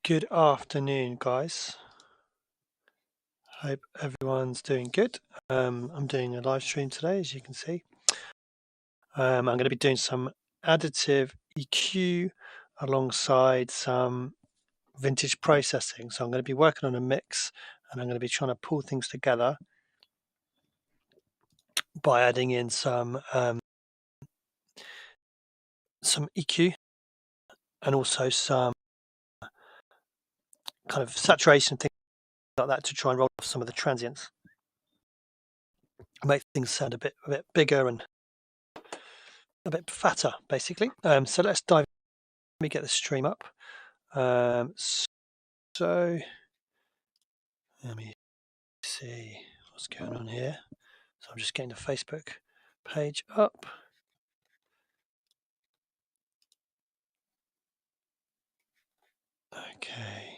Good afternoon, guys. Hope everyone's doing good. I'm doing a live stream today, as you can see. I'm going to be doing some additive EQ alongside some vintage processing. So I'm going to be working on a mix, and I'm going to be trying to pull things together by adding in some EQ and also some kind of saturation, things like that, to try and roll off some of the transients, make things sound a bit bigger and a bit fatter, basically. So let's dive. Let me get the stream up. So let me see what's going on here. So I'm just getting the Facebook page up. Okay.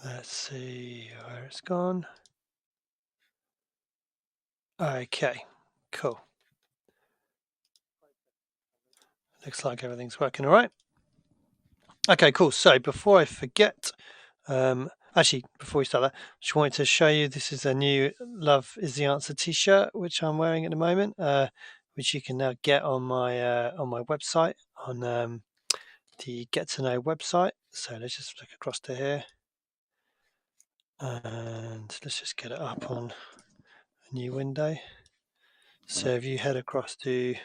Let's see where it's gone. Okay, cool. Looks like everything's working all right. Okay, cool. So before I forget, actually, before we start that, just wanted to show you this is a new "Love Is the Answer" T-shirt, which I'm wearing at the moment, which you can now get on my website, on the Get to Know website. So let's just look across to here, and let's just get it up on a new window. So if you head across to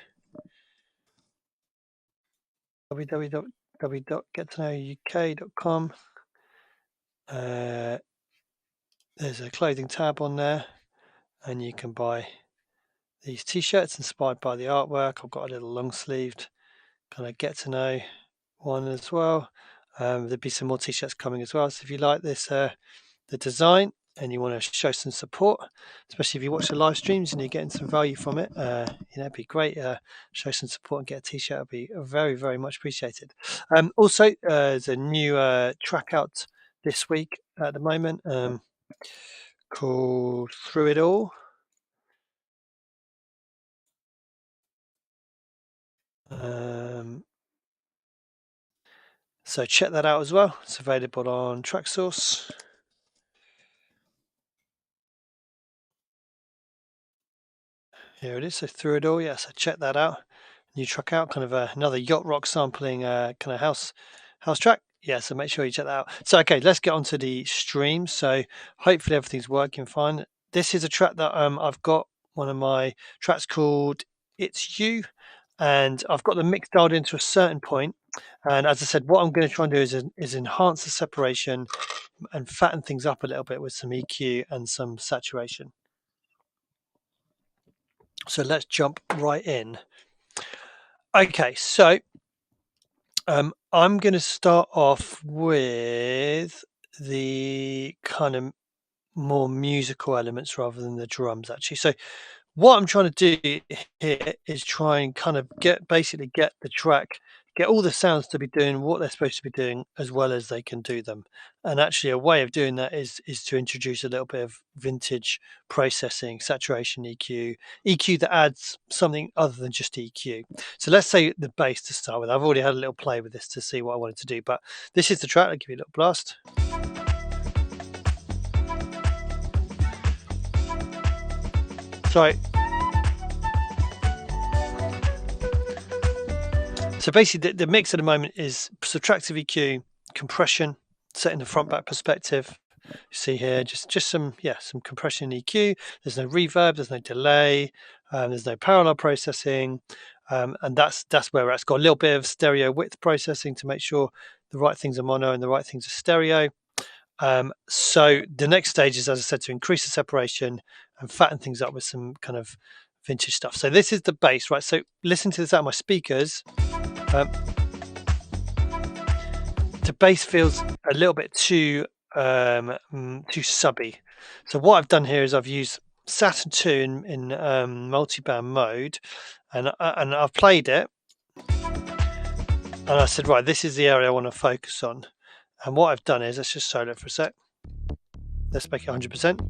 www.getknowuk.com, there's a clothing tab on there, and you can buy these t-shirts inspired by the artwork. I've got a little long-sleeved kind of get to know one as well. There'll be some more t-shirts coming as well. So if you like this, the design, and you want to show some support, especially if you watch the live streams and you're getting some value from it, it'd be great. Show some support and get a t-shirt. It'll be very, very much appreciated. Also, there's a new track out this week at the moment, called Through It All. So check that out as well. It's available on TrackSource. Here it is. So Through It All. Yeah, so check that out. New track out, kind of another yacht rock sampling kind of house track. Yeah, so make sure you check that out. So okay, let's get on to the stream. So hopefully everything's working fine. This is a track that I've got one of my tracks called It's You, and I've got the mix dialed into a certain point. And as I said, what I'm going to try and do is enhance the separation and fatten things up a little bit with some EQ and some saturation. So let's jump right in. Okay, so I'm going to start off with the kind of more musical elements rather than the drums, actually. So what I'm trying to do here is try and kind of get the track, get all the sounds to be doing what they're supposed to be doing as well as they can do them. And actually a way of doing that is to introduce a little bit of vintage processing, saturation, EQ that adds something other than just EQ. So let's say the bass to start with. I've already had a little play with this to see what I wanted to do, but this is the track. I'll give you a little blast. Sorry. So basically the mix at the moment is subtractive EQ, compression, setting the front back perspective. You see here just some compression EQ. There's no reverb, there's no delay, there's no parallel processing, and that's where it's got a little bit of stereo width processing to make sure the right things are mono and the right things are stereo. So the next stage is, as I said, to increase the separation and fatten things up with some kind of vintage stuff. So this is the bass, right? So listen to this out of my speakers. The bass feels a little bit too subby. So what I've done here is I've used Saturn 2 in multiband mode, and I've played it, and I said, right, this is the area I want to focus on. And what I've done is, let's just solo for a sec. Let's make it 100%.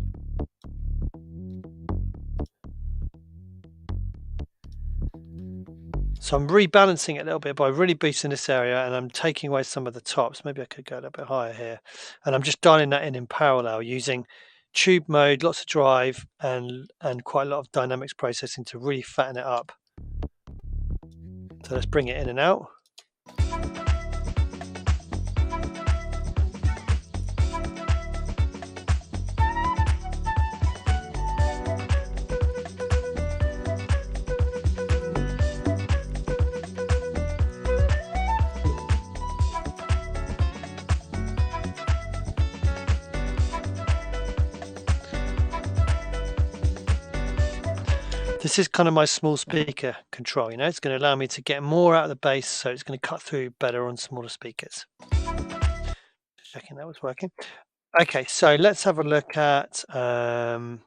So I'm rebalancing it a little bit by really boosting this area, and I'm taking away some of the tops. Maybe I could go a little bit higher here. And I'm just dialing that in parallel using tube mode, lots of drive, and quite a lot of dynamics processing to really fatten it up. So let's bring it in and out. This is kind of my small speaker control, it's going to allow me to get more out of the bass, so it's going to cut through better on smaller speakers. Just checking that was working. Okay, so let's have a look at the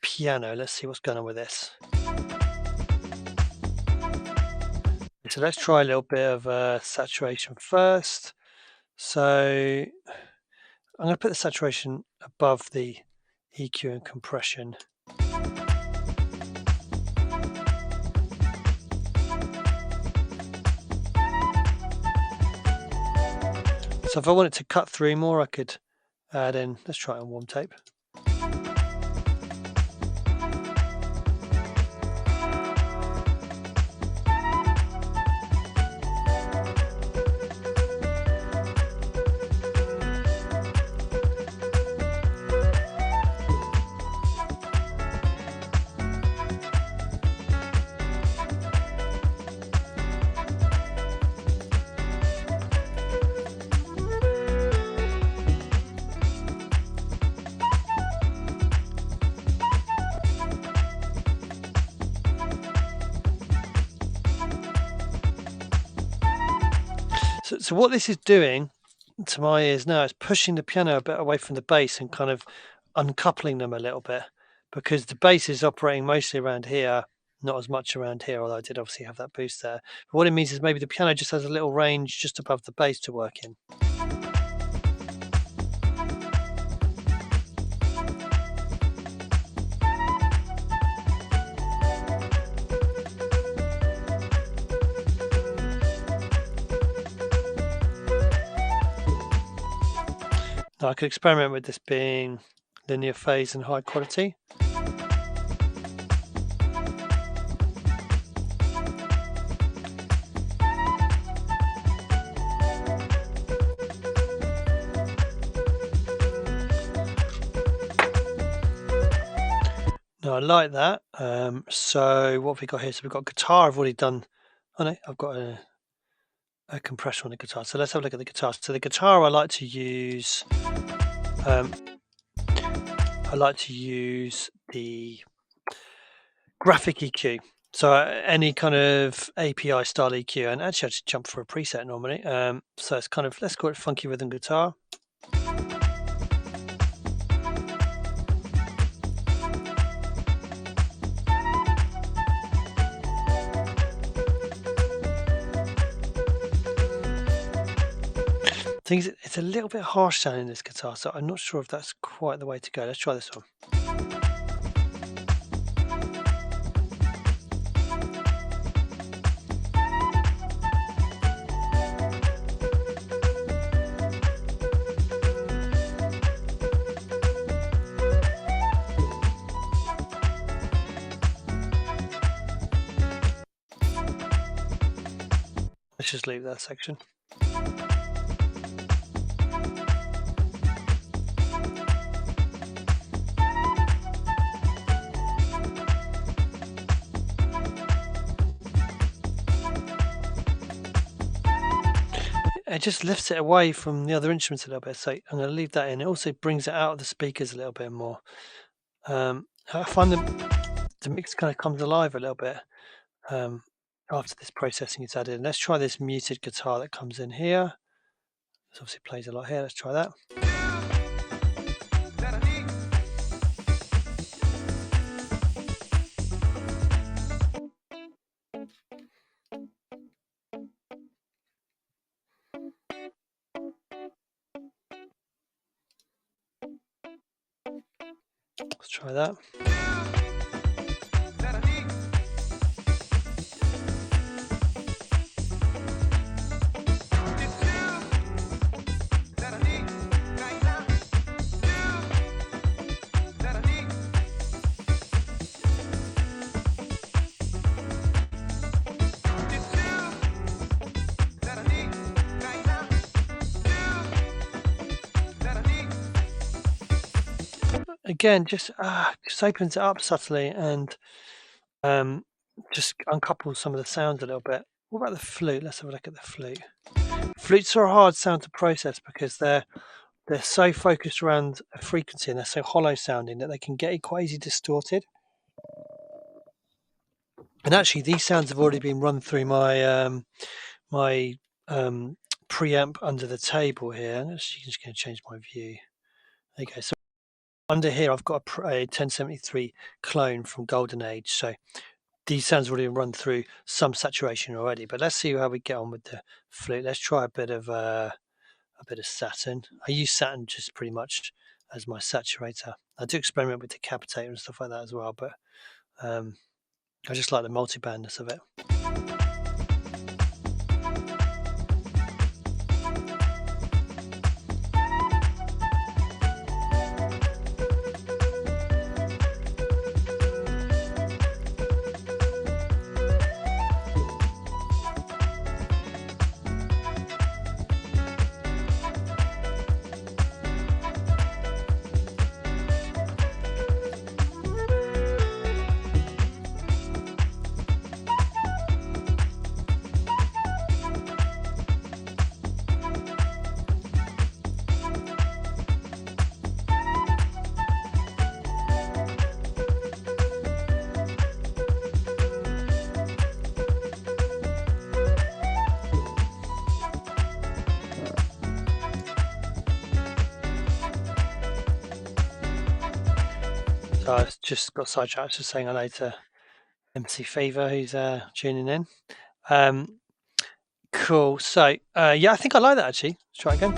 piano. Let's see what's going on with this. So let's try a little bit of saturation first. So I'm going to put the saturation above the EQ and compression. So if I want it to cut through more, I could add in, let's try it on warm tape. So what this is doing to my ears now is pushing the piano a bit away from the bass and kind of uncoupling them a little bit, because the bass is operating mostly around here, not as much around here, although I did obviously have that boost there. But what it means is maybe the piano just has a little range just above the bass to work in. Now I could experiment with this being linear phase and high quality. Now I like that. So what have we got here? So we've got guitar. I've already done. Oh no, I've got a compressor on the guitar. So let's have a look at the guitar. So the guitar I like to use. I like to use the graphic EQ. So any kind of API style EQ, and actually I just jump for a preset normally. So it's kind of, let's call it funky rhythm guitar. Things, it's a little bit harsh sounding this guitar, so I'm not sure if that's quite the way to go. Let's try this one. Let's just leave that section. It just lifts it away from the other instruments a little bit, so I'm going to leave that in. It also brings it out of the speakers a little bit more. I find the mix kind of comes alive a little bit after this processing is added. Let's try this muted guitar that comes in here. This obviously plays a lot here. Let's try that. Let's try that. Again, just opens it up subtly and just uncouples some of the sounds a little bit. What about the flute? Let's have a look at the flute. Flutes are a hard sound to process because they're so focused around a frequency and they're so hollow sounding that they can get quite easily distorted. And actually, these sounds have already been run through my preamp under the table here. I'm just going to change my view. Okay, so under here I've got a 1073 clone from Golden Age. So these sounds already run through some saturation already. But let's see how we get on with the flute. Let's try a bit of Saturn. I use Saturn just pretty much as my saturator. I do experiment with decapitator and stuff like that as well, but I just like the multi-bandness of it. So I just got sidetracked just saying hello to MC Fever who's tuning in. Cool. So yeah, I think I like that actually. Let's try again.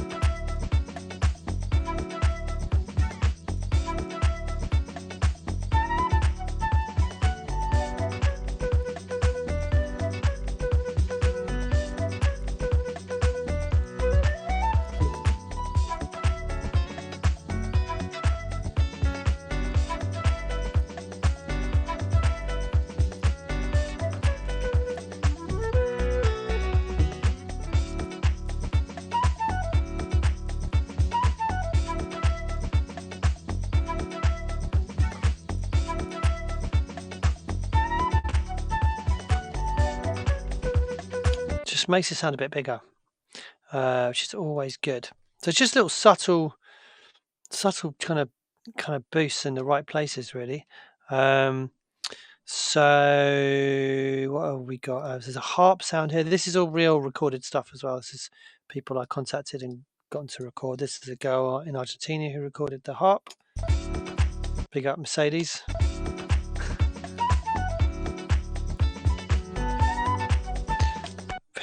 Just makes it sound a bit bigger, which is always good. So it's just little subtle kind of boosts in the right places, really. So what have we got? There's a harp sound here. This is all real recorded stuff as well. This is people I contacted and gotten to record. This is a girl in Argentina who recorded the harp. Big up Mercedes.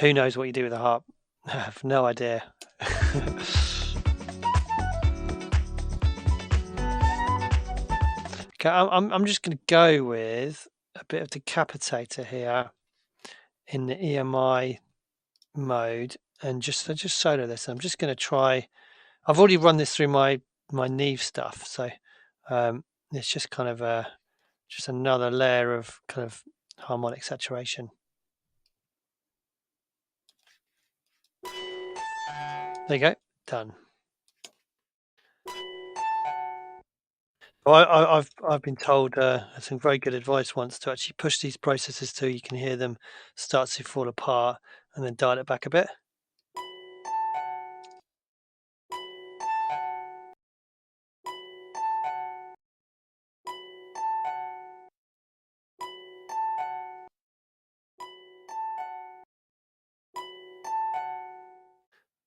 Who knows what you do with a harp? I have no idea. Okay, I'm just going to go with a bit of decapitator here in the EMI mode and just solo this. I'm just going to try. I've already run this through my Neve stuff, so it's just kind of just another layer of kind of harmonic saturation. There you go, done. Well, I've been told some very good advice once to actually push these processes till you can hear them start to fall apart, and then dial it back a bit.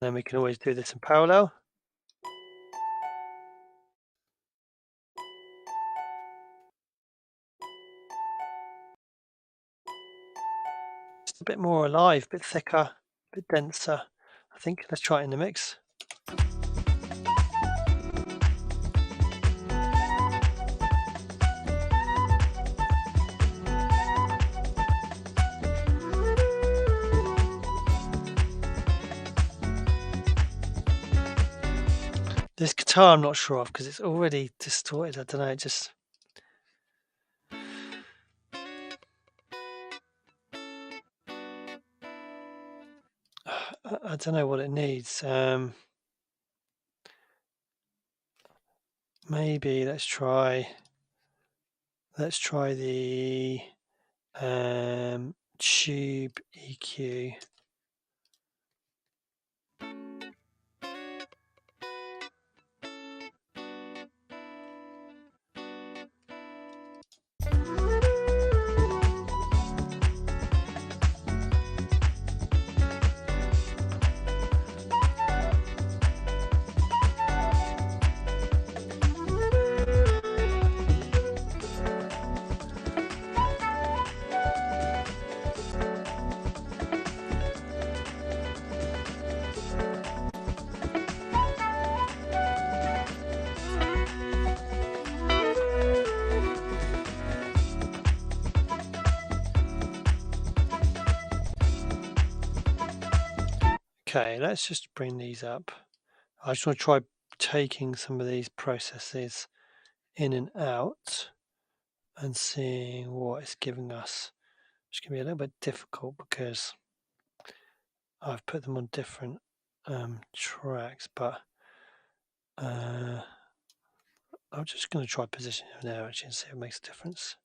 Then we can always do this in parallel. Just a bit more alive, a bit thicker, a bit denser. I think. Let's try it in the mix. This guitar I'm not sure of because it's already distorted. I don't know, it just... I don't know what it needs. Maybe let's try the tube EQ. Okay, let's just bring these up. I just want to try taking some of these processes in and out and seeing what it's giving us. It's going to be a little bit difficult because I've put them on different tracks, but I'm just going to try positioning them there actually and see if it makes a difference.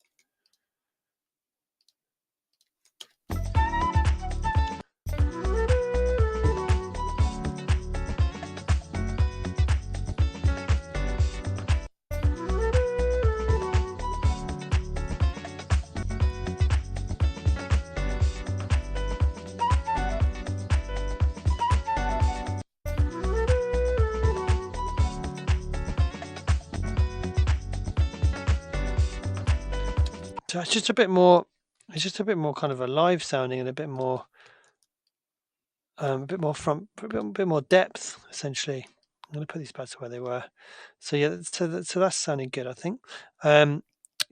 So it's just a bit more. It's just a bit more kind of alive sounding and a bit more front, a bit more depth essentially. I'm going to put these back to where they were. So yeah, so that's sounding good, I think.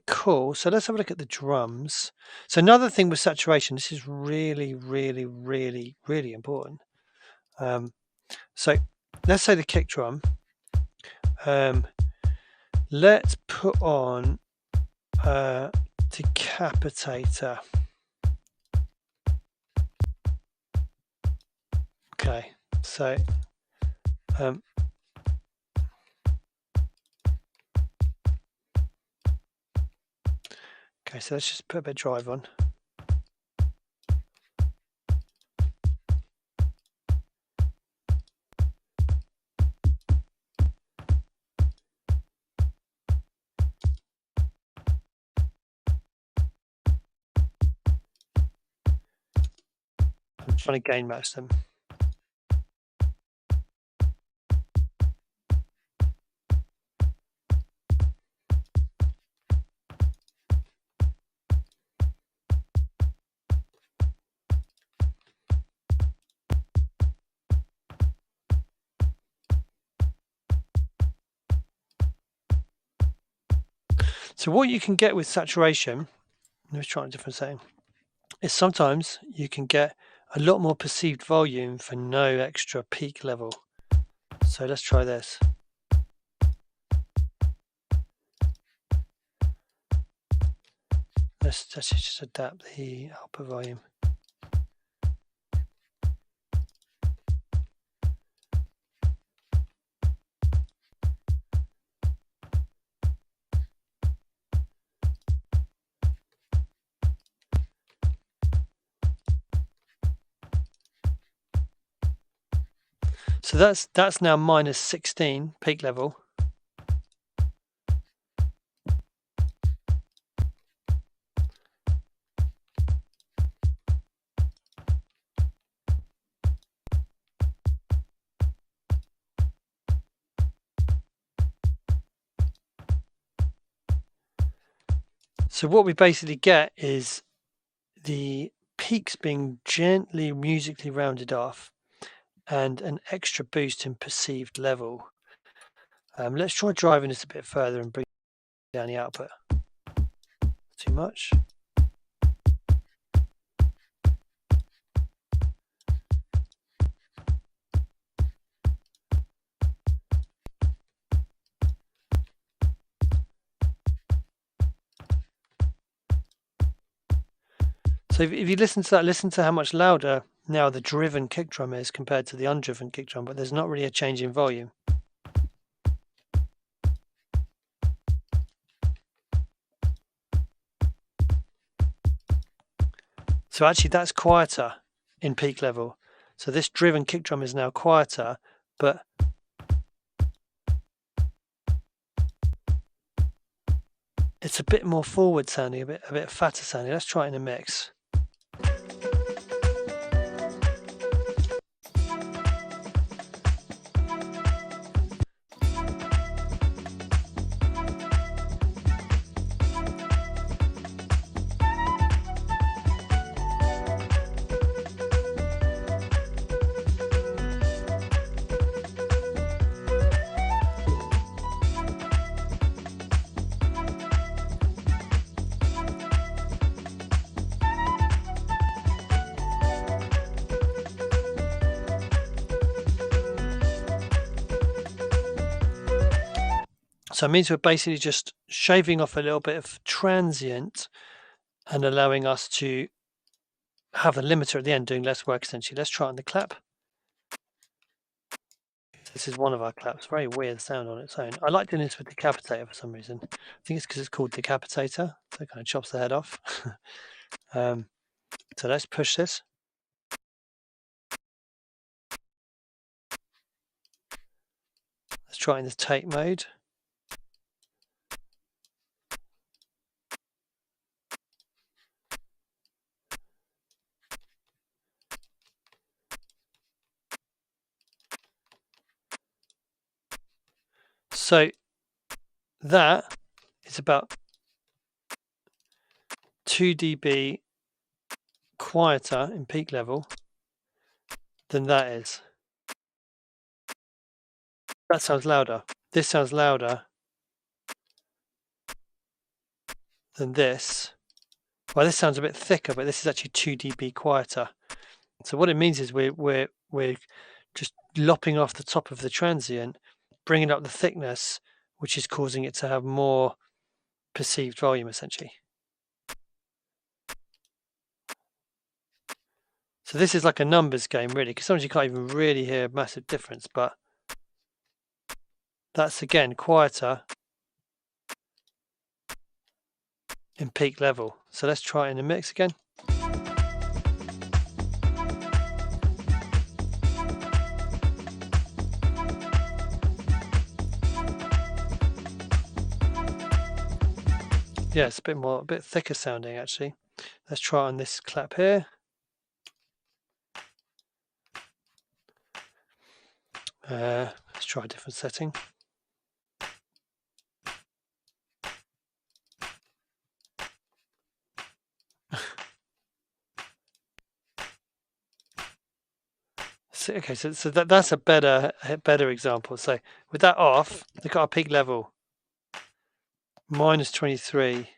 Cool. So let's have a look at the drums. So another thing with saturation, this is really, really, really, really important. So let's say the kick drum. Let's put on decapitator. Okay, so okay, so let's just put a bit of drive on. I'm trying to gain match them. So what you can get with saturation, let's try a different setting, is sometimes you can get a lot more perceived volume for no extra peak level. So let's try this. Let's just adapt the output volume. So that's now minus 16 peak level. So what we basically get is the peaks being gently musically rounded off and an extra boost in perceived level. Let's try driving this a bit further and bring down the output. Too much. So if you listen to that, listen to how much louder now the driven kick drum is compared to the undriven kick drum, but there's not really a change in volume. So actually that's quieter in peak level. So this driven kick drum is now quieter, but it's a bit more forward sounding, a bit fatter sounding. Let's try it in a mix. So it means we're basically just shaving off a little bit of transient and allowing us to have a limiter at the end, doing less work essentially. Let's try it on the clap. This is one of our claps. Very weird sound on its own. I like doing this with Decapitator for some reason. I think it's because it's called Decapitator. So it kind of chops the head off. So let's push this. Let's try in the tape mode. So that is about 2 dB quieter in peak level than that is. That sounds louder. This sounds louder than this. Well, this sounds a bit thicker, but this is actually 2 dB quieter. So what it means is we're just lopping off the top of the transient, bringing up the thickness, which is causing it to have more perceived volume essentially. So this is like a numbers game really, because sometimes you can't even really hear a massive difference, but that's again quieter in peak level. So let's try it in a mix again. Yeah, it's a bit thicker sounding actually. Let's try on this clap here. Let's try a different setting. Okay, so that's a better example. So with that off, look at our peak level, -23.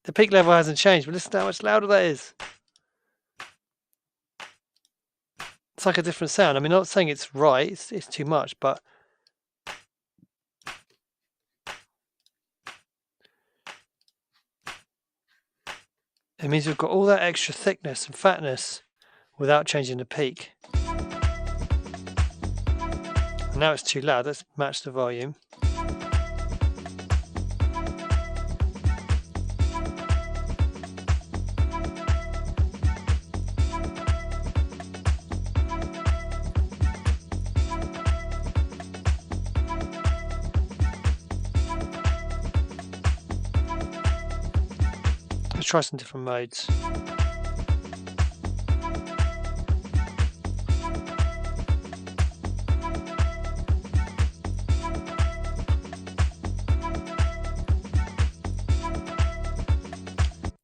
The peak level hasn't changed, but listen to how much louder that is. It's like a different sound. I mean, I'm not saying it's right, it's too much, but it means we've got all that extra thickness and fatness without changing the peak. And now it's too loud. Let's match the volume. Let's try some different modes.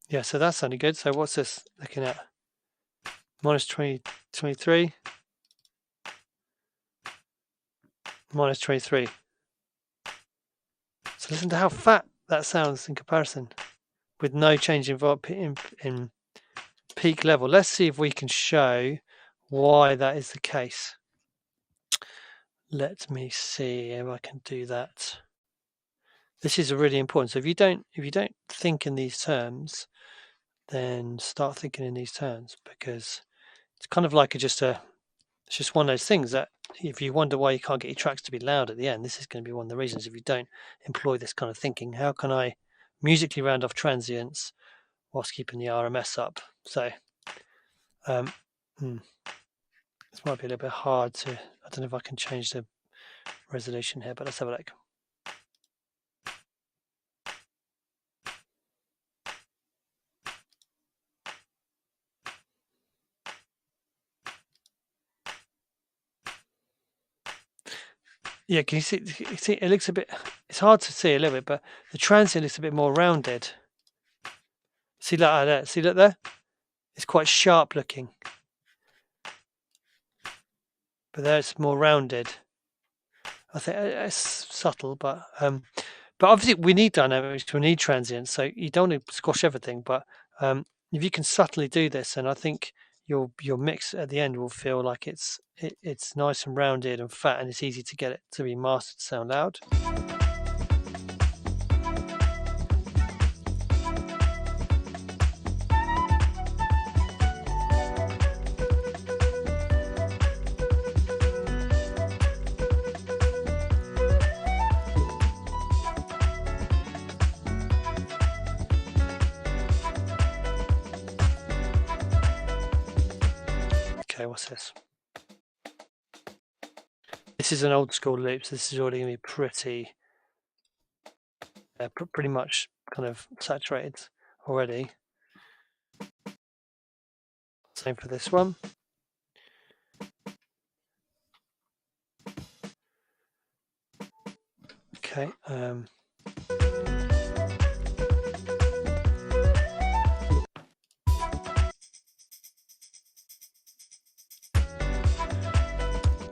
Yeah, so that's sounding good. So what's this looking at? -20, 23, -23. So listen to how fat that sounds in comparison, with no change in peak level. Let's see if we can show why that is the case. Let me see if I can do that. This is really important. So if you don't think in these terms, then start thinking in these terms, because it's kind of like it's just one of those things that if you wonder why you can't get your tracks to be loud at the end, this is going to be one of the reasons. If you don't employ this kind of thinking, how can I musically round off transients whilst keeping the RMS up? So this might be a little bit hard to, I don't know if I can change the resolution here, but let's have a look. Yeah, can you see it looks a bit, it's hard to see a little bit, but the transient looks a bit more rounded. See that there? See that there? It's quite sharp looking. But there it's more rounded. I think it's subtle, but obviously we need dynamics, we need transients, so you don't want to squash everything. But if you can subtly do this, and I think your mix at the end will feel like it's nice and rounded and fat, and it's easy to get it to be mastered to sound loud. Okay, what's this? This is an old school loop, so this is already going to be pretty much kind of saturated already. Same for this one. Okay.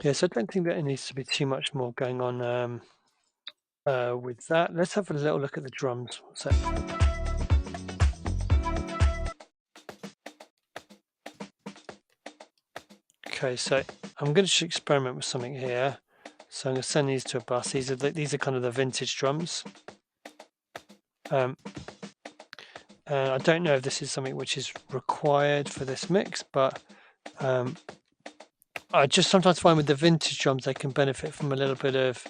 Yeah, so I don't think that it needs to be too much more going on with that. Let's have a little look at the drums. So, okay, so I'm going to experiment with something here. So I'm going to send these to a bus. These are kind of the vintage drums. And I don't know if this is something which is required for this mix, but I just sometimes find with the vintage drums they can benefit from a little bit of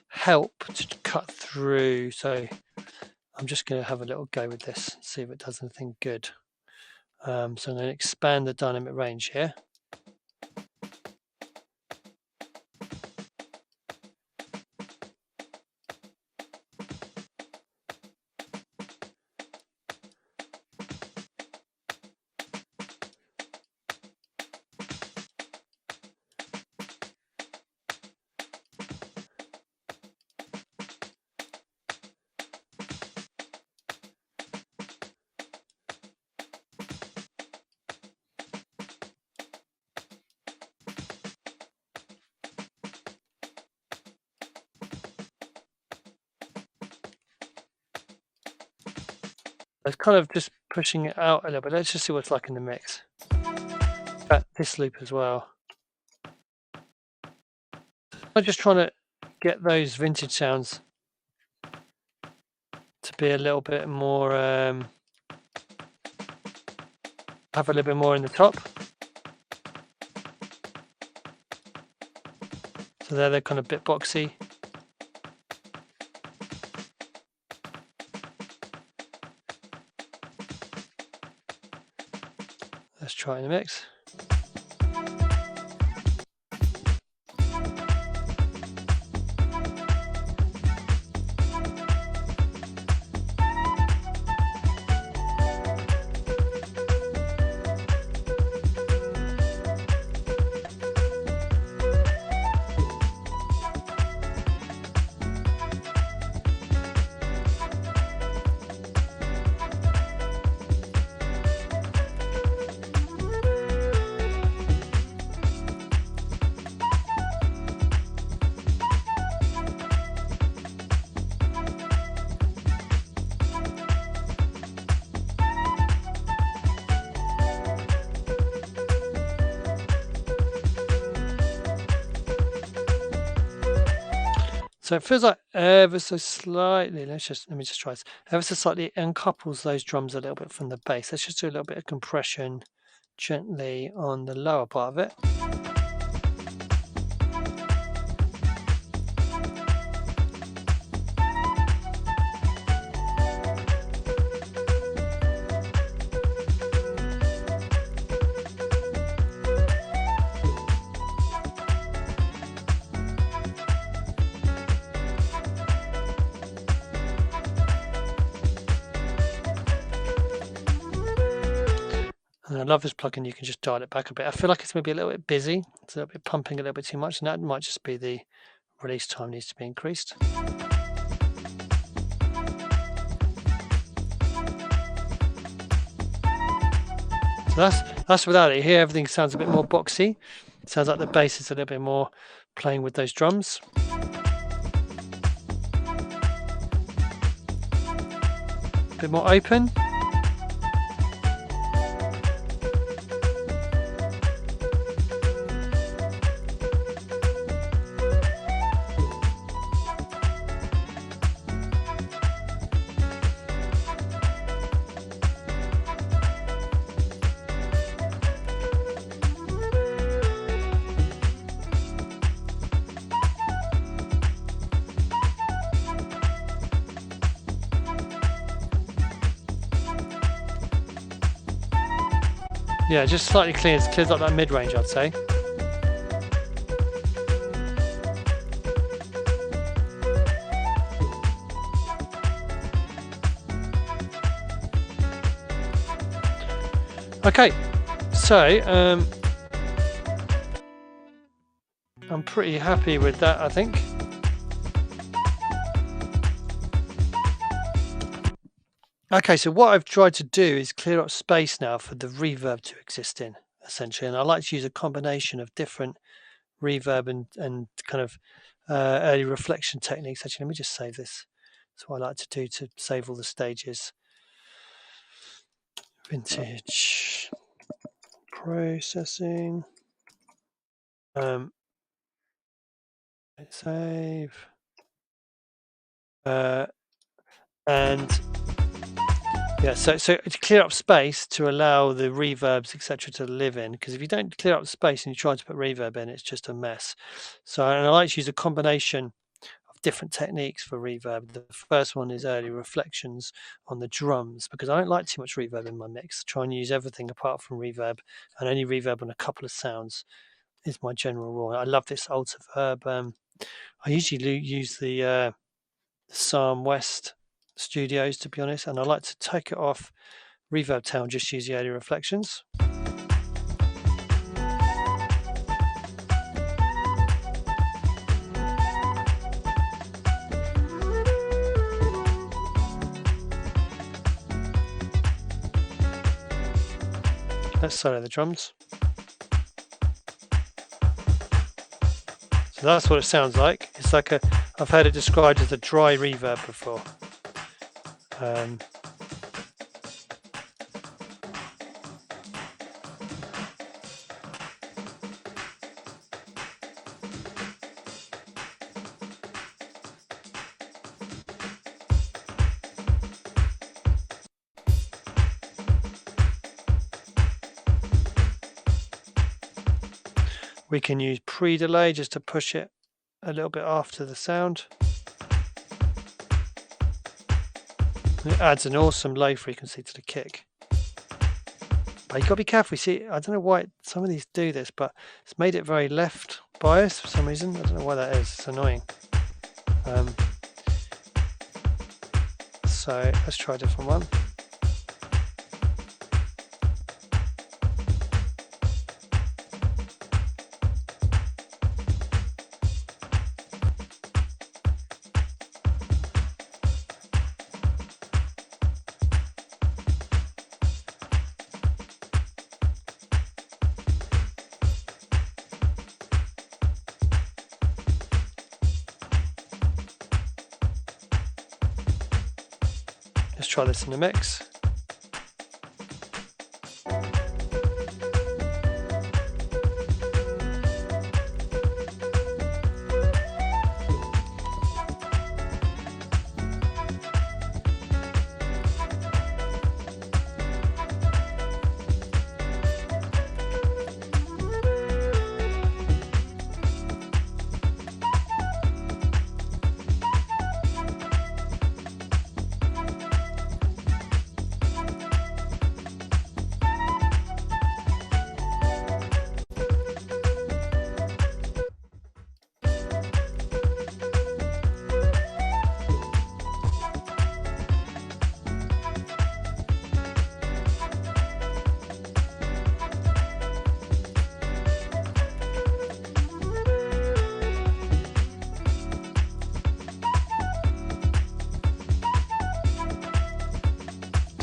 help to cut through. So I'm just going to have a little go with this, see if it does anything good. So I'm going to expand the dynamic range here. It's kind of just pushing it out a little bit. Let's just see what it's like in the mix. This loop as well. I'm just trying to get those vintage sounds to be a little bit more, have a little bit more in the top. So they're kind of bit boxy. Let's try in the mix. So it feels like ever so slightly, let me just try this, ever so slightly uncouples those drums a little bit from the bass. Let's just do a little bit of compression gently on the lower part of it. And I love this plugin, you can just dial it back a bit. I feel like it's maybe a little bit busy, it's a little bit pumping a little bit too much, and that might just be the release time needs to be increased. So that's without it. Here everything sounds a bit more boxy. It sounds like the bass is a little bit more playing with those drums. A bit more open. Yeah, just slightly clears up that mid-range, I'd say. Okay, so I'm pretty happy with that, I think. Okay, so what I've tried to do is clear up space now for the reverb to exist in, essentially. And I like to use a combination of different reverb and kind of early reflection techniques. Actually, let me just save this. That's what I like to do to save all the stages. Vintage processing. Save. And yeah, so to clear up space to allow the reverbs, etc., to live in, because if you don't clear up space and you try to put reverb in, it's just a mess. So, and I like to use a combination of different techniques for reverb. The first one is early reflections on the drums, because I don't like too much reverb in my mix. I try and use everything apart from reverb, and only reverb on a couple of sounds is my general rule. I love this Alter Verb. I usually use the Psalm West Studios, to be honest, and I like to take it off Reverb Town, just use the early reflections. Let's solo the drums. So that's what it sounds like. It's like I've heard it described as a dry reverb before. We can use pre-delay just to push it a little bit after the sound. It adds an awesome low frequency to the kick. But you've got to be careful. You see, I don't know why some of these do this, but it's made it very left biased for some reason. I don't know why that is. It's annoying. So let's try a different one. Let's try this in the mix.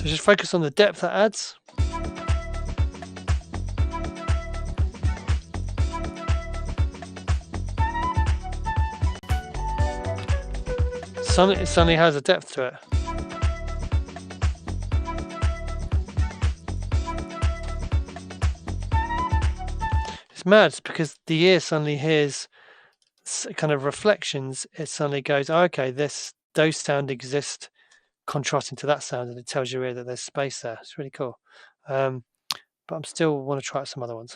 So just focus on the depth that adds. It suddenly has a depth to it. It's mad because the ear suddenly hears kind of reflections. It suddenly goes, oh, okay, those sound exist contrasting to that sound, and it tells your ear that there's space there. It's really cool. But I'm still want to try out some other ones.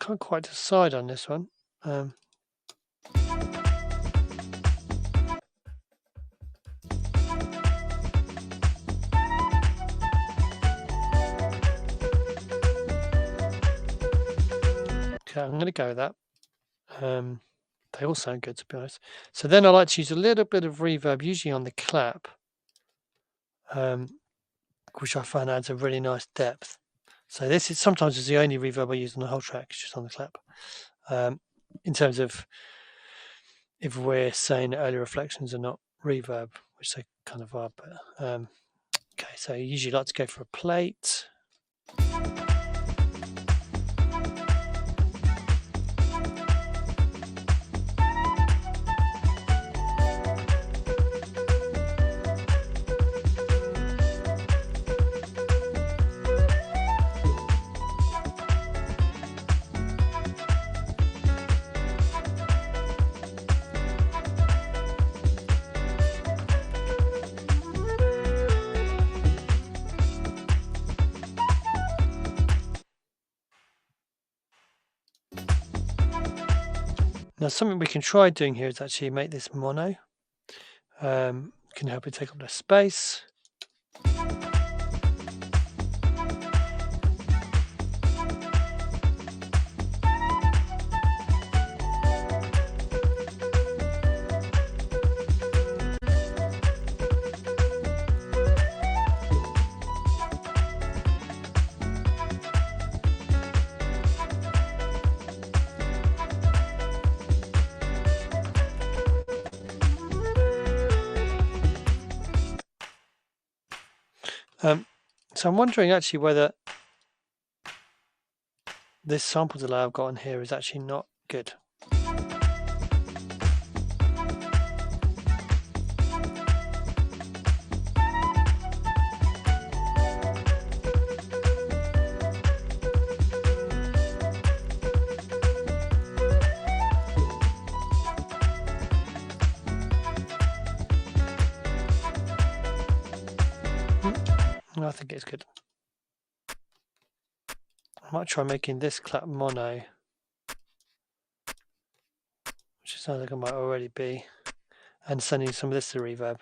Can't quite decide on this one. Okay, I'm going to go with that. They all sound good, to be honest. So then I like to use a little bit of reverb, usually on the clap, which I find adds a really nice depth. So this is sometimes is the only reverb I use on the whole track, just on the clap. In terms of if we're saying that early reflections are not reverb, which they kind of are, but okay, so I usually like to go for a plate. Now, something we can try doing here is actually make this mono. Can help it take up less space. So I'm wondering actually whether this sample delay I've got on here is actually not good. I think it's good. I might try making this clap mono, which sounds like it might already be, and sending some of this to reverb.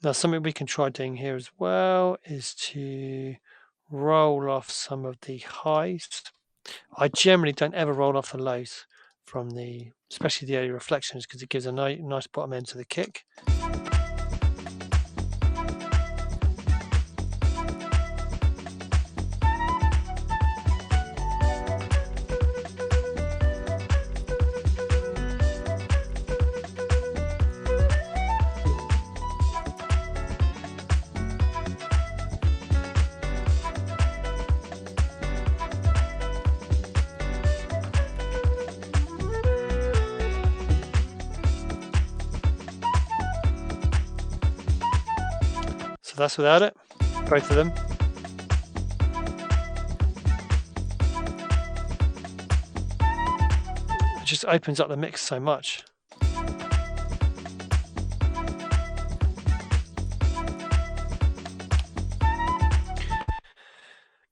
Now, something we can try doing here as well is to roll off some of the highs. I generally don't ever roll off the lows from especially the early reflections, because it gives a nice bottom end to the kick. So that's without it, both of them. It just opens up the mix so much.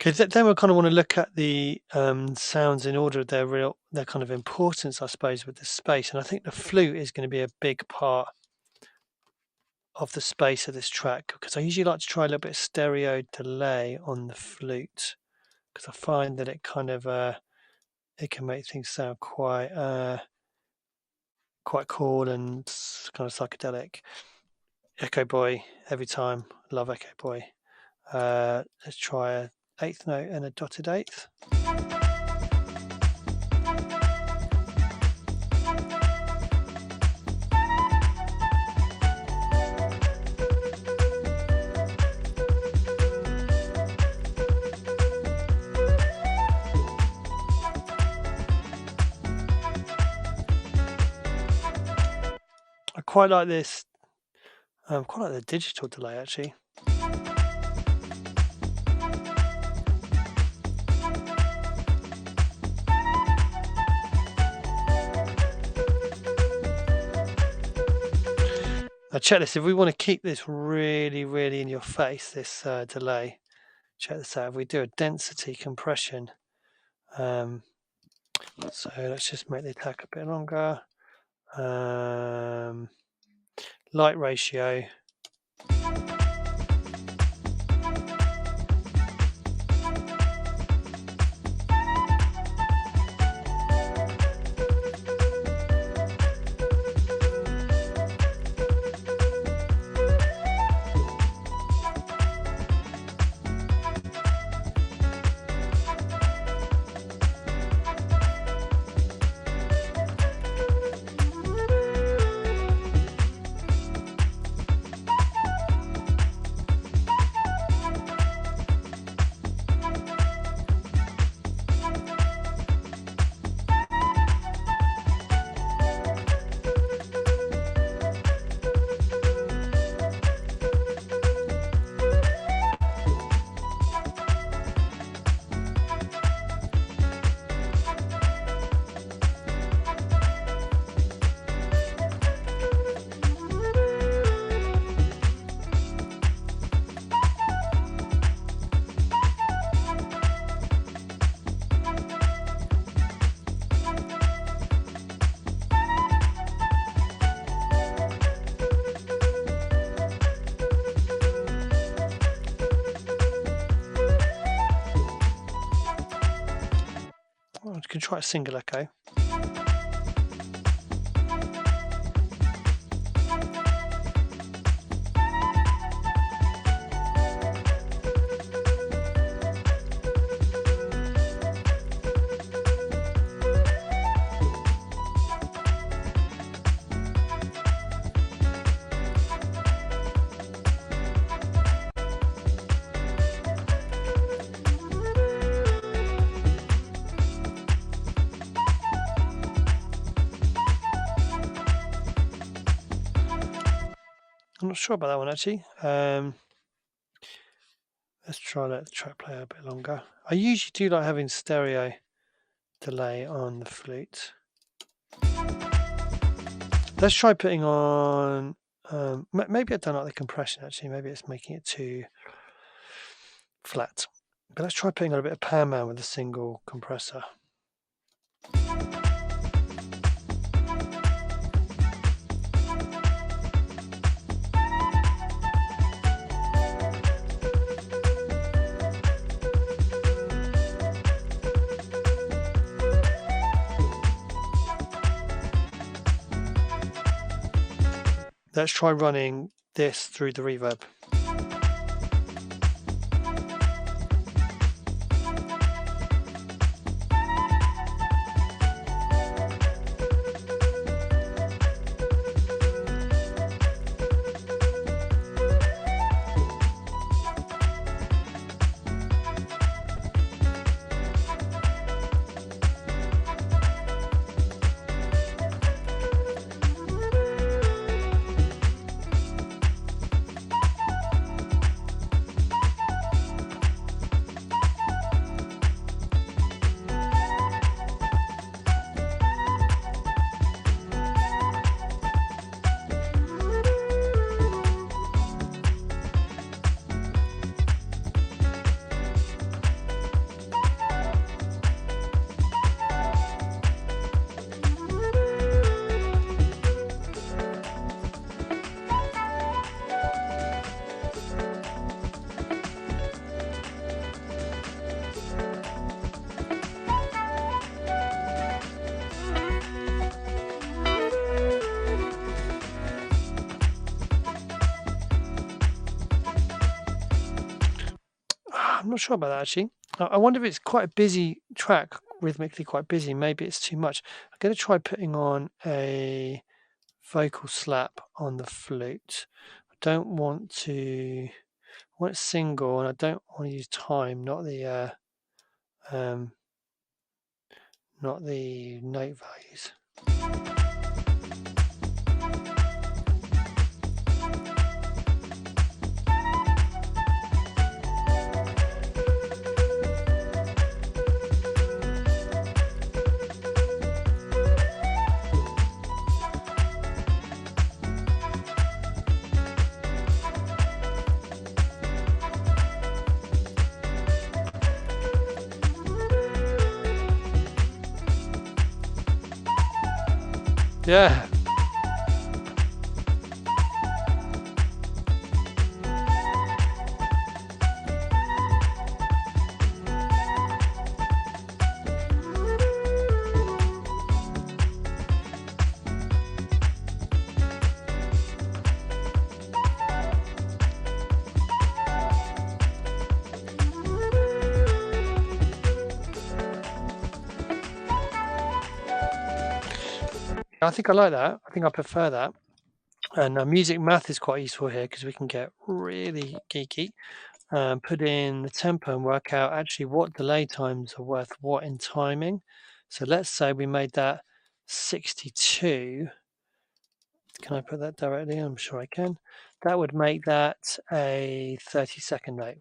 Okay, then we'll kind of want to look at the sounds in order of their kind of importance, I suppose, with the space. And I think the flute is going to be a big part of the space of this track, because I usually like to try a little bit of stereo delay on the flute, because I find that it kind of it can make things sound quite cool and kind of psychedelic. Echo Boy every time, love Echo Boy. Let's try a 8th note and a dotted 8th. I quite like this. Quite like the digital delay actually. Now check this, if we want to keep this really, really in your face, this delay, check this out. If we do a density compression, so let's just make the attack a bit longer. Light ratio. You can try a single echo. I'm not sure about that one actually. Let's try let the track play a bit longer. I usually do like having stereo delay on the flute. Let's try putting on, maybe I don't like the compression actually, maybe it's making it too flat. But let's try putting on a bit of Pan Man with a single compressor. Let's try running this through the reverb. not sure about that actually. I wonder if it's quite a busy track, rhythmically quite busy. Maybe it's too much. I'm going to try putting on a vocal slap on the flute. I don't want to. I want it single, and I don't want to use time, not the note values. Yeah. I think I like that. I think I prefer that. And music math is quite useful here because we can get really geeky. Put in the tempo and work out actually what delay times are worth what in timing. So let's say we made that 62. Can I put that directly? I'm sure I can. That would make that a 30-second note.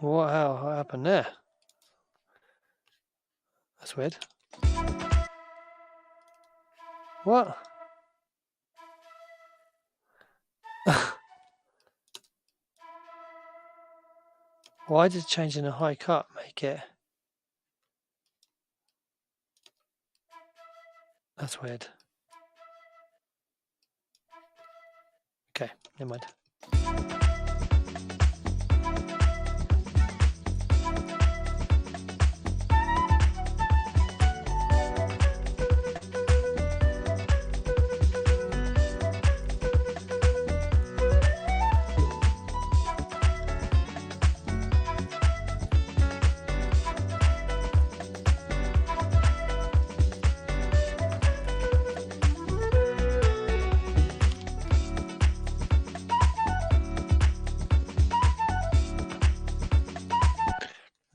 What happened there? That's weird. What? Why did changing a high cut make it? That's weird. Okay, never mind.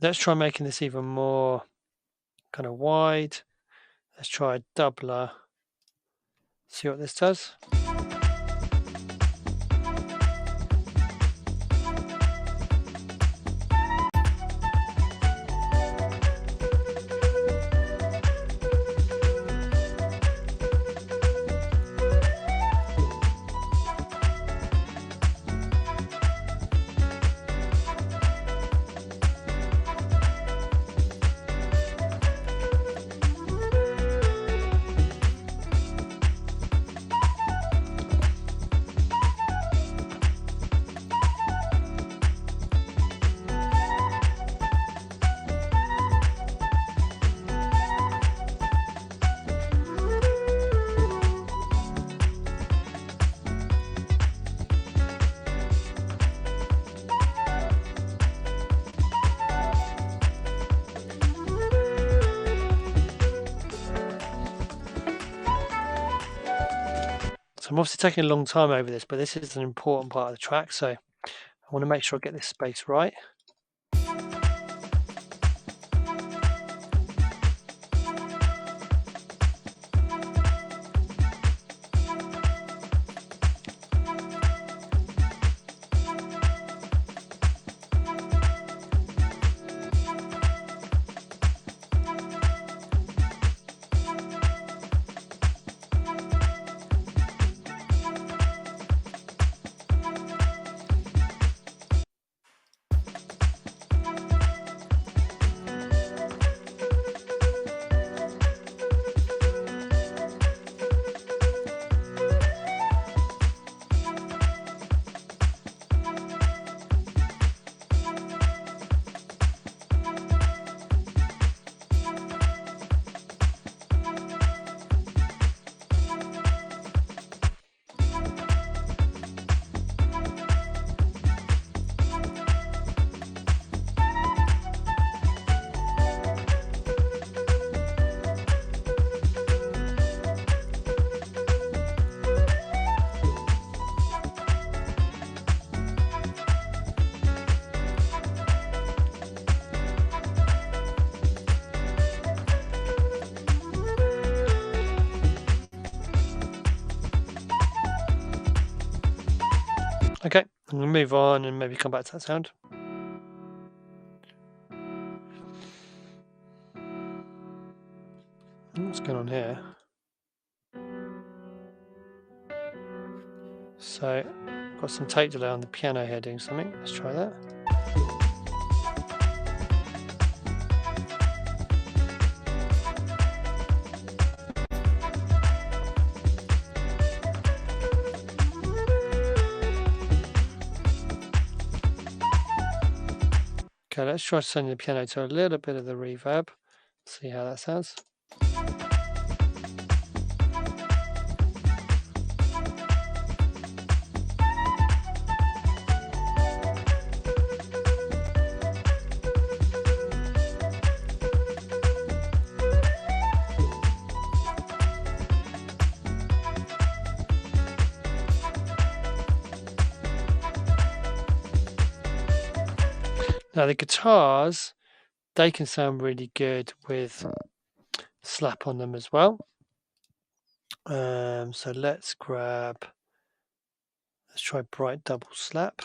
Let's try making this even more kind of wide. Let's try a doubler. See what this does. So I'm obviously taking a long time over this, but this is an important part of the track, so I want to make sure I get this space right. I'm going to move on and maybe come back to that sound. What's going on here? So, got some tape delay on the piano here doing something. Let's try that. Okay, let's try sending the piano to a little bit of the reverb. See how that sounds. Now the guitars, they can sound really good with slap on them as well. So let's try bright double slap.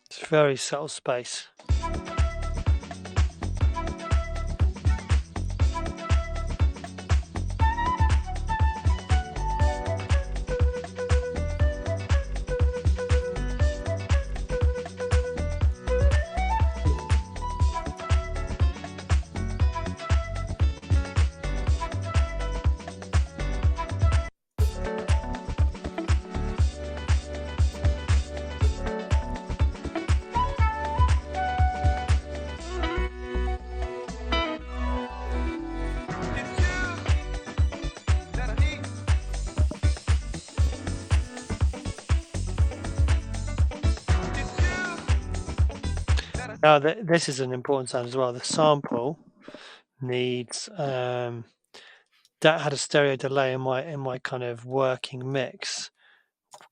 It's very subtle space. Now this is an important sound as well. The sample needs that had a stereo delay in my kind of working mix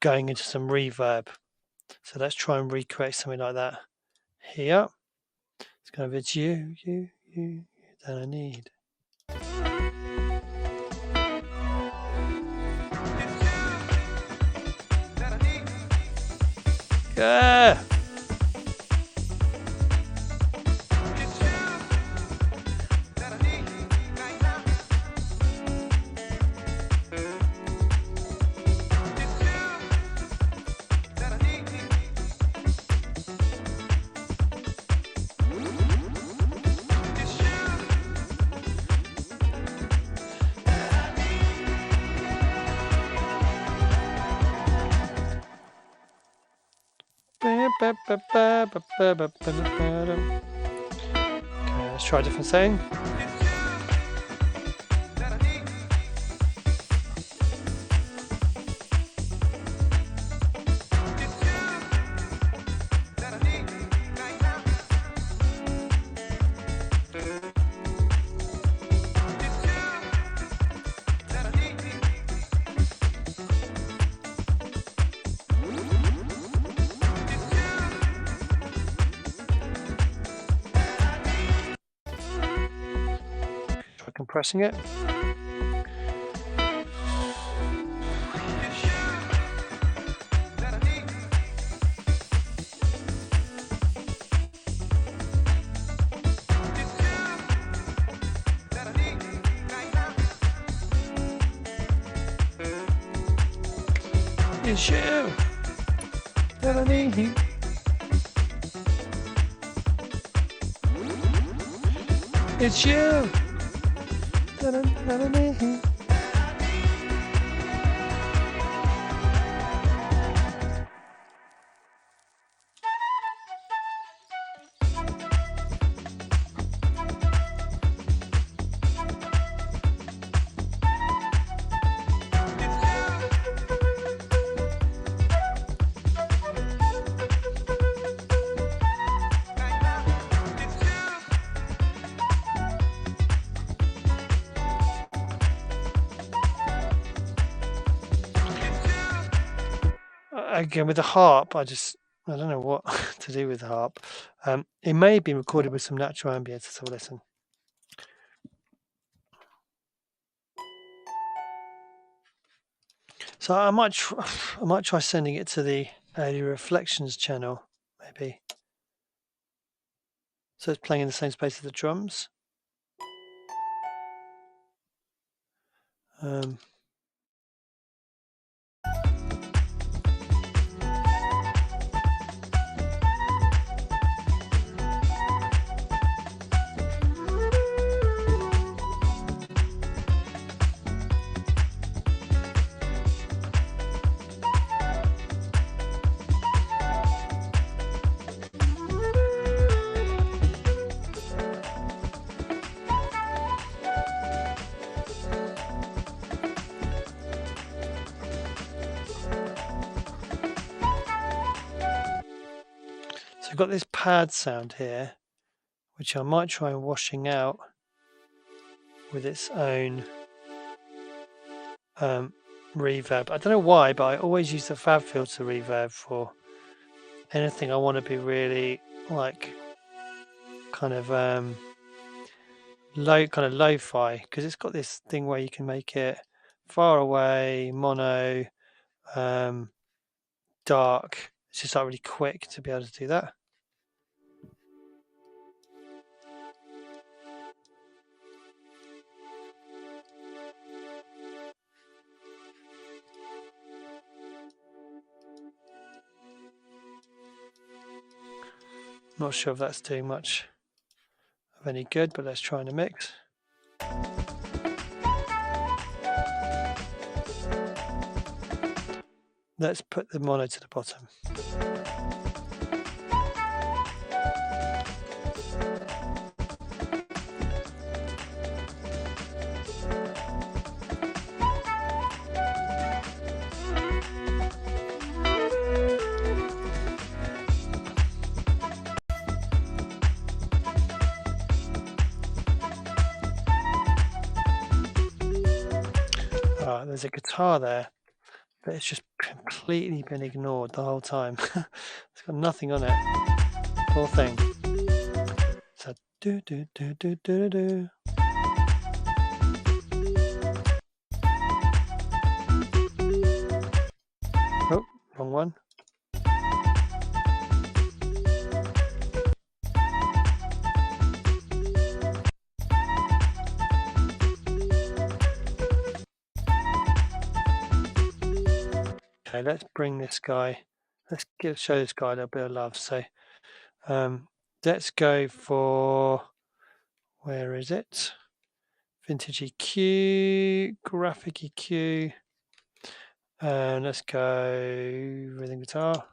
going into some reverb. So let's try and recreate something like that here. It's kind of it's you that I need. Yeah. Okay, let's try a different setting. Compressing it. It's you that I need. It's you. again with the harp, I don't know what to do with the harp. It may have been recorded with some natural ambience. Let's have a listen. So I might try sending it to the Audio Reflections channel, maybe. So it's playing in the same space as the drums. So I've got this pad sound here, which I might try washing out with its own reverb. I don't know why, but I always use the Fab Filter reverb for anything I want to be really like kind of lo-fi, because it's got this thing where you can make it far away, mono, dark. It's just like really quick to be able to do that. Not sure if that's doing much of any good, but let's try in a mix. Let's put the mono to the bottom. There's a guitar there, but it's just completely been ignored the whole time. It's got nothing on it. Whole thing. So do do do do do do. Oh, wrong one. Okay, let's bring this guy. Let's show this guy a little bit of love. So let's go for, where is it? Vintage EQ, graphic EQ, and let's go rhythm guitar.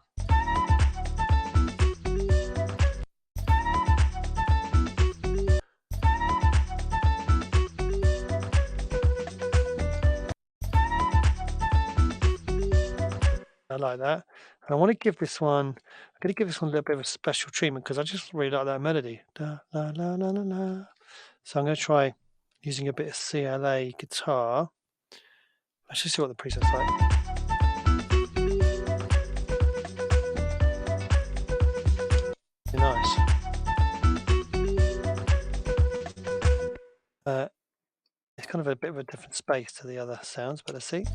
I like that. And I want to give this one, I'm going to give this one a little bit of a special treatment because I just really like that melody. Da, la, la, la, la, la. So I'm going to try using a bit of CLA guitar. Let's just see what the preset's like. Nice. It's kind of a bit of a different space to the other sounds, but let's see.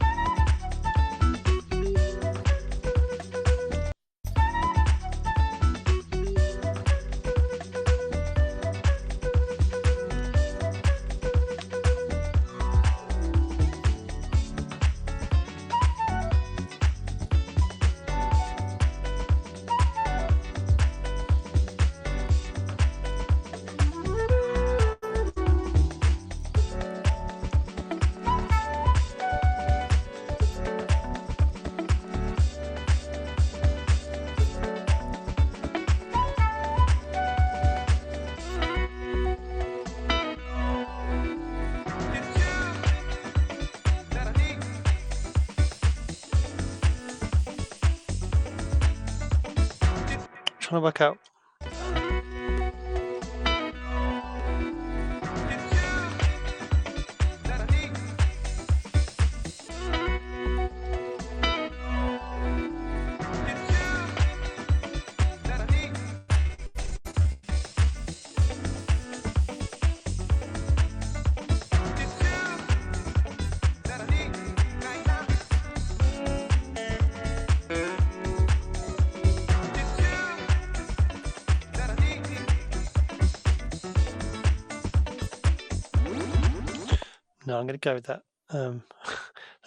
Trying to work out. No, I'm going to go with that.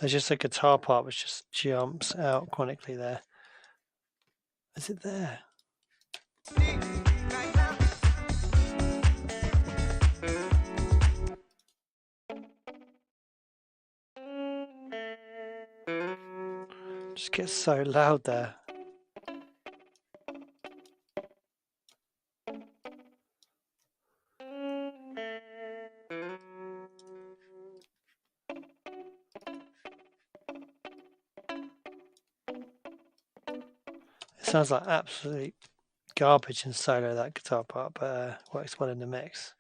There's just a guitar part which just jumps out chronically there. Is it there? Just gets so loud there. It sounds like absolute garbage in solo, that guitar part, but works well in the mix.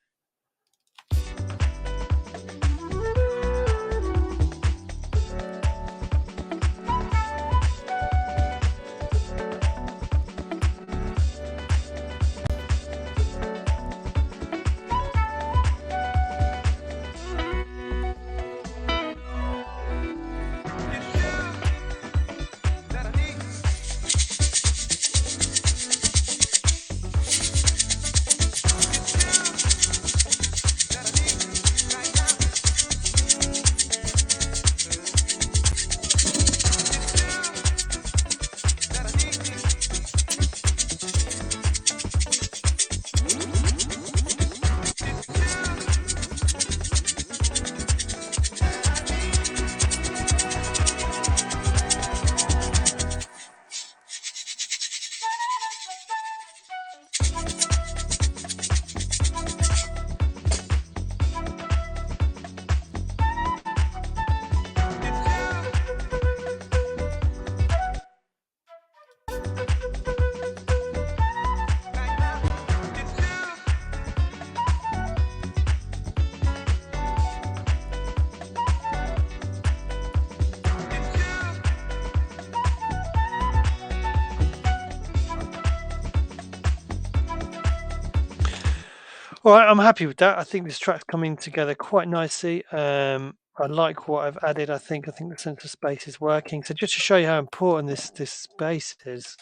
All right, I'm happy with that. I think this track's coming together quite nicely. I like what I've added. I think the center space is working. So just to show you how important this space is.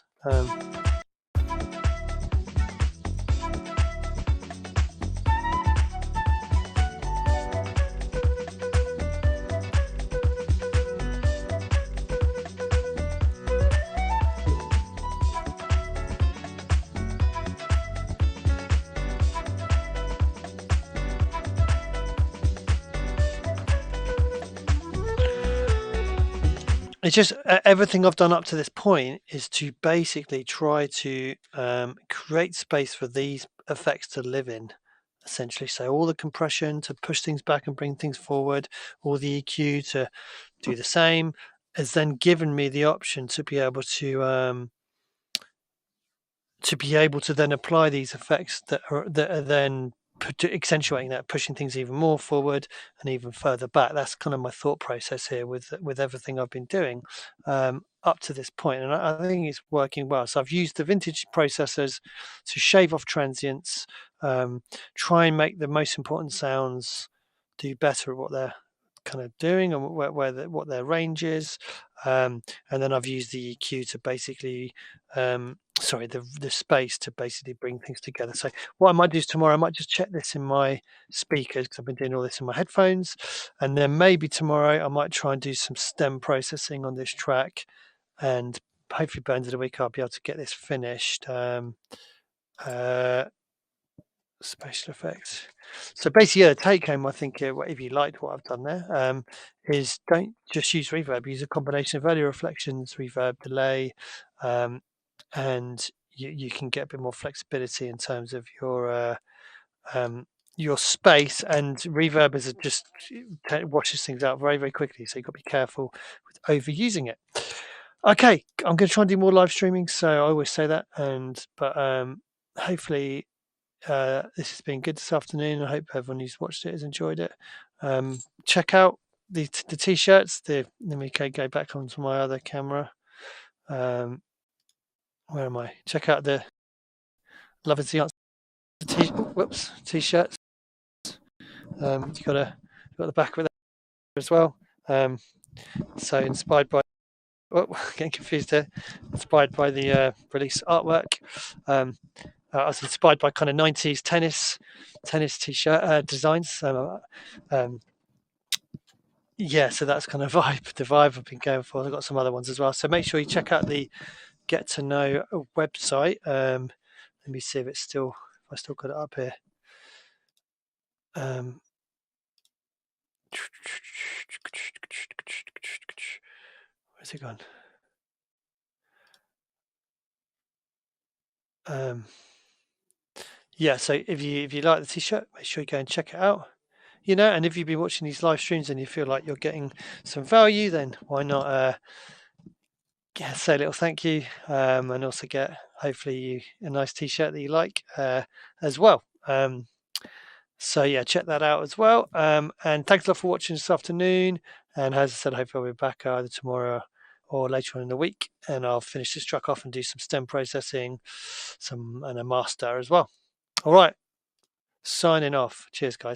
It's just everything I've done up to this point is to basically try to create space for these effects to live in, essentially. So all the compression to push things back and bring things forward, all the EQ to do the same, has then given me the option to be able to then apply these effects that are then accentuating that, pushing things even more forward and even further back. That's kind of my thought process here with everything I've been doing up to this point, and I think it's working well. So I've used the vintage processors to shave off transients, try and make the most important sounds do better at what they're kind of doing and what their range is, and then I've used the EQ to basically the space to basically bring things together. So what I might do is tomorrow I might just check this in my speakers, because I've been doing all this in my headphones, and then maybe tomorrow I might try and do some stem processing on this track, and hopefully by the end of the week I'll be able to get this finished. Special effects. So basically, the take home, I think, if you liked what I've done there, is don't just use reverb. Use a combination of early reflections, reverb, delay, and you can get a bit more flexibility in terms of your space. And reverb is just washes things out very, very quickly. So you've got to be careful with overusing it. Okay, I'm going to try and do more live streaming. So I always say that, but hopefully. This has been good this afternoon. I hope everyone who's watched it has enjoyed it. Check out the t-shirts. Let me go back onto my other camera. Where am I? Check out the Love is the Answer t-shirts. You've got the back with it as well. So inspired by getting confused here. Inspired by the release artwork. I was inspired by kind of 90s tennis t-shirt designs. yeah, so that's kind of the vibe I've been going for. I've got some other ones as well. So make sure you check out the Get to Know website. Let me see if I still got it up here. Where's it gone? Yeah, so if you like the t-shirt, make sure you go and check it out. And if you've been watching these live streams and you feel like you're getting some value, then why not say a little thank you, and also get hopefully a nice t-shirt that you like as well. So yeah, check that out as well. And thanks a lot for watching this afternoon. And as I said, hopefully I'll be back either tomorrow or later on in the week, and I'll finish this truck off and do some stem processing, and a master as well. All right, signing off. Cheers, guys.